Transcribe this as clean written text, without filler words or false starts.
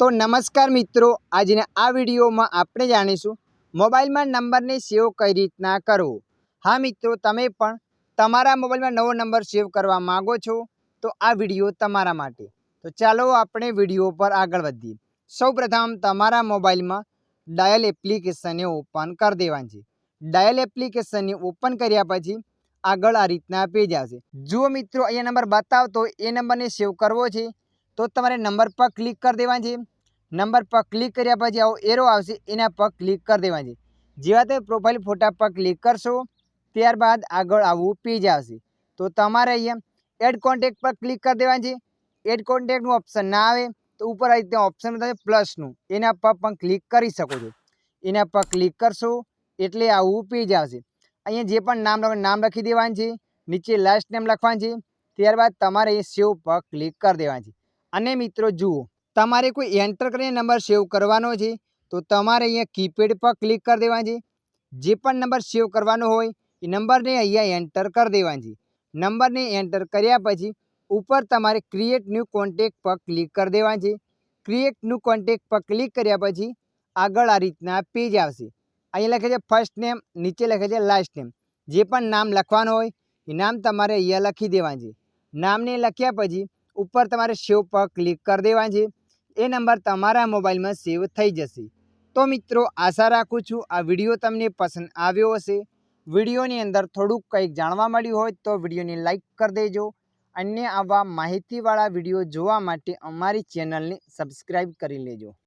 तो नमस्कार मित्रों, आज आ विडियो में आपणे जाणीशुं मोबाइल में नंबर ने सेव कई रीतना करवो। हाँ मित्रों, तमे पण तमारा मोबाइल में नवो नंबर सेव करवा मांगो छो तो आ विडियो तमारा माटे। तो चलो आपणे विडियो पर आगळ वधीए। सौ प्रथम तमारा मोबाइल में डायल एप्लिकेशन ने ओपन कर देवानी छे। डायल एप्लिकेशन ने ओपन कर्या पछी आगळ आ रीतना पेज आवशे। जुओ मित्रों, अहींया नंबर बतावतो ए नंबर ने सेव करवो छे तो तमारे नंबर पर क्लिक कर देवानी छे। नंबर पर क्लिक कर्या पछी आवो एरो आवशे, एना पर क्लिक कर देवानी छे। जेवा ते प्रोफाइल फोटा पर क्लिक करशो त्यारबाद आगळ आवुं पेज आवशे। तो तमारे अहींया एड कॉन्टेक्ट पर क्लिक कर देवानी छे। एड कॉन्टेक्टनुं ऑप्शन ना आवे तो ऊपर आ रीते ऑप्शन बतावे प्लसनुं, एना पर पण क्लिक करी शको छो। एना पर क्लिक करशो एटले आवुं पेज आवशे। अहींया जे पण नाम लखी देवानुं छे, नीचे लास्ट नेम लखवानुं छे, त्यारबाद तमारे सेव पर क्लिक कर देवानुं छे। अने मित्रों जुओ, तमारे कोई एंटर करीने नंबर सेव करवानो छे तो तमारे अहींया कीपेड पर क्लिक कर देवानुं छे। जे पण नंबर सेव करवानो होय ए नंबर ने अहींया एंटर कर देवानुं छे। नंबर ने एंटर कर्या पछी ऊपर तमारे क्रिएट न्यू कॉन्टेक्ट पर क्लिक कर देवानुं छे। क्रिएट न्यू कॉन्टेक्ट पर क्लिक कर्या पछी आगळ आ रीतना पेज आवशे। अहींया लखे छे फर्स्ट नेम, नीचे लखे छे लास्ट नेम। जे पण नाम लखवानुं होय ए नाम तमारे अहींया लखी देवानुं छे। नाम ने लख्या पछी ऊपर तमारे सेव पर क्लिक कर देवानुं छे। ए नंबर तमारा मोबाइल में सेव थई जशे। तो मित्रों, आशा राखुं छुं आ विडियो तमने पसंद आव्यो हशे। विडियोनी अंदर थोड़ुंक कंईक जाणवा मळ्युं होय तो विडियोने लाइक कर देजो। अन्य आवा माहितीवाळा विडियो जोवा माटे अमारी चेनलने सब्सक्राइब करी लेजो।